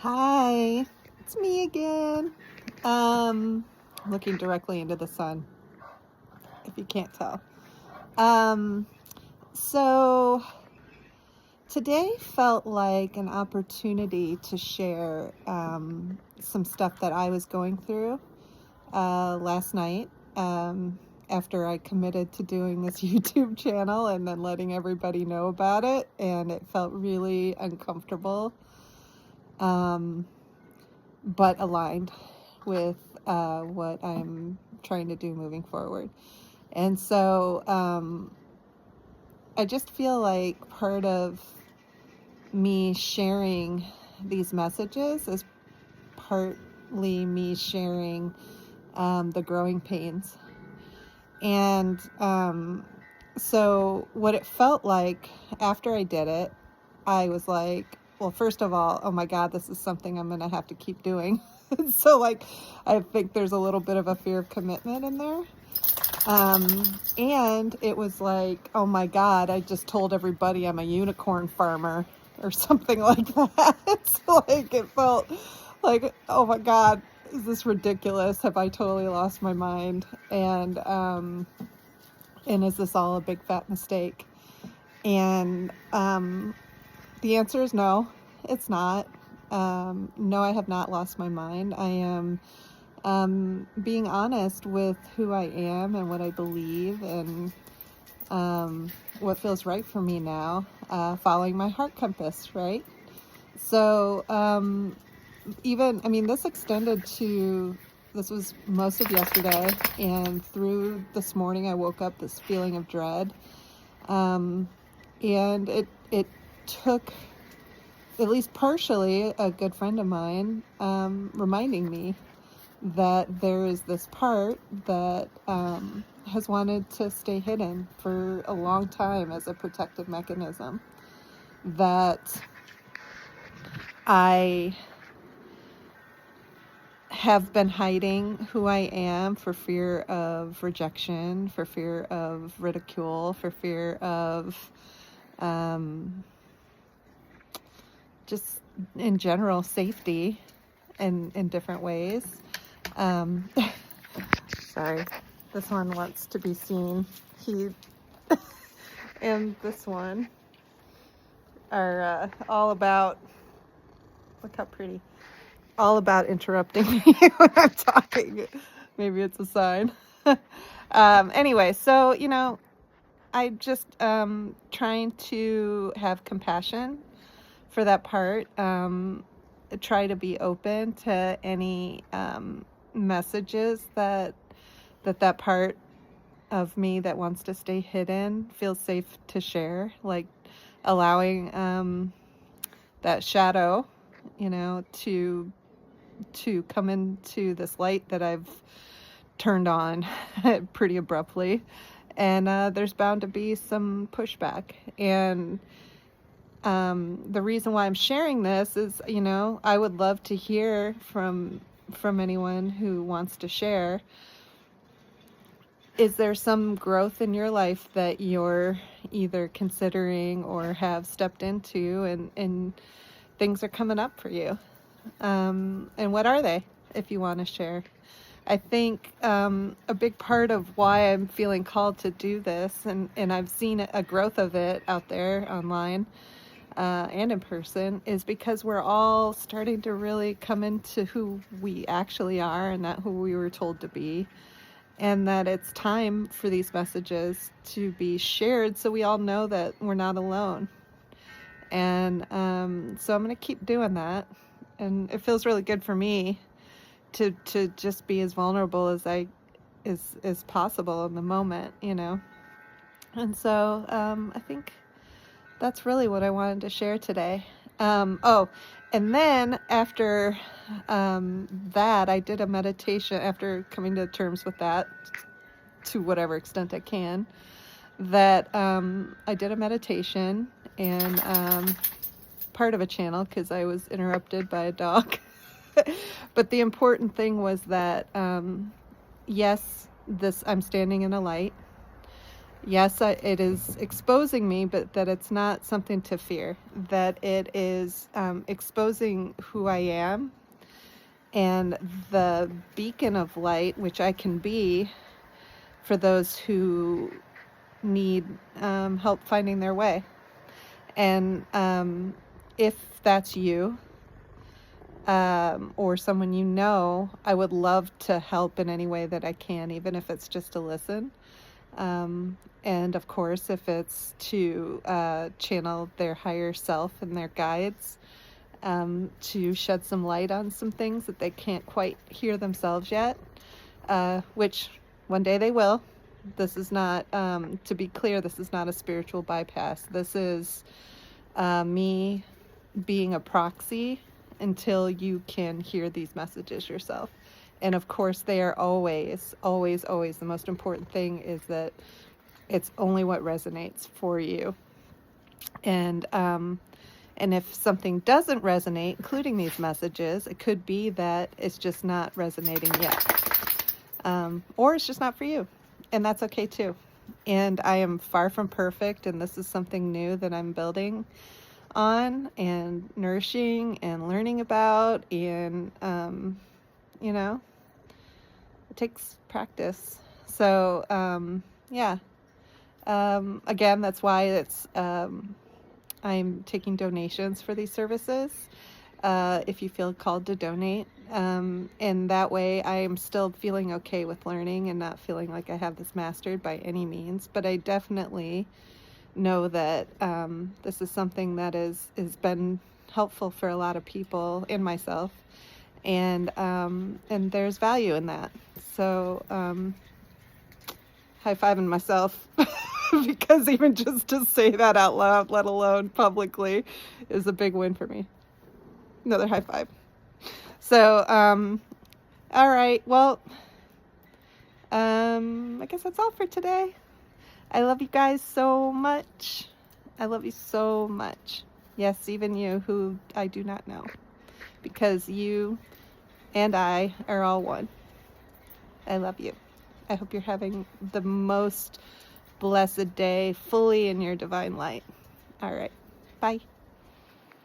Hi, it's me again. Um, Looking directly into the sun, if you can't tell. Um, so today felt like an opportunity to share some stuff that I was going through last night after I committed to doing this YouTube channel and then letting everybody know about it, and it felt really uncomfortable. But aligned with what I'm trying to do moving forward. And so I just feel like part of me sharing these messages is partly me sharing the growing pains. And so what it felt like after I did it, I was like, well, first of all, oh my God, this is something I'm going to have to keep doing. So like, I think there's a little bit of a fear of commitment in there. And it was like, oh my God, I just told everybody I'm a unicorn farmer or something like that. It's like, it felt like, oh my God, is this ridiculous? Have I totally lost my mind? And is this all a big fat mistake? And the answer is no, it's not. No, I have not lost my mind. I am being honest with who I am and what I believe and what feels right for me now, following my heart compass, right? So this extended to, this was most of yesterday, and through this morning I woke up this feeling of dread. And it took, at least partially, a good friend of mine reminding me that there is this part that has wanted to stay hidden for a long time as a protective mechanism, that I have been hiding who I am for fear of rejection, for fear of ridicule, for fear of just in general safety in different ways. Sorry, this one wants to be seen. He and this one are all about, look how pretty, all about interrupting me when I'm talking. Maybe it's a sign. Anyway, so, I just trying to have compassion for that part. Try to be open to any messages that part of me that wants to stay hidden feels safe to share, like allowing that shadow, to come into this light that I've turned on pretty abruptly. And there's bound to be some pushback. And the reason why I'm sharing this is, I would love to hear from anyone who wants to share. Is there some growth in your life that you're either considering or have stepped into, and things are coming up for you? And what are they, if you want to share? I think a big part of why I'm feeling called to do this, and I've seen a growth of it out there online and in person, is because we're all starting to really come into who we actually are and not who we were told to be. And that it's time for these messages to be shared so we all know that we're not alone. And so I'm going to keep doing that. And it feels really good for me to just be as vulnerable as as possible in the moment, And so I think that's really what I wanted to share today. And then after that, I did a meditation after coming to terms with that, to whatever extent I can, that I did a meditation and part of a channel because I was interrupted by a dog. But the important thing was that, yes, I'm standing in a light. Yes, it is exposing me, but that it's not something to fear, that it is exposing who I am and the beacon of light, which I can be for those who need help finding their way. And if that's you, or someone you know, I would love to help in any way that I can, even if it's just to listen. And of course, if it's to channel their higher self and their guides, to shed some light on some things that they can't quite hear themselves yet, which one day they will. This is not, to be clear, this is not a spiritual bypass. This is me being a proxy until you can hear these messages yourself. And of course, they are always, always, always, the most important thing is that it's only what resonates for you. And if something doesn't resonate, including these messages, it could be that it's just not resonating yet. Or it's just not for you. And that's okay too. And I am far from perfect, and this is something new that I'm building on and nourishing and learning about. And, you know, it takes practice. So, yeah. Again, that's why it's I'm taking donations for these services. If you feel called to donate, and that way I am still feeling okay with learning and not feeling like I have this mastered by any means. But I definitely know that this is something that has been helpful for a lot of people and myself, and there's value in that. So high-fiving myself because even just to say that out loud, let alone publicly, is a big win for me. Another high five. So all right, well, I guess that's all for today. I love you guys so much. I love you so much. Yes, even you who I do not know, because you and I are all one. I love you. I hope you're having the most blessed day fully in your divine light. All right. Bye.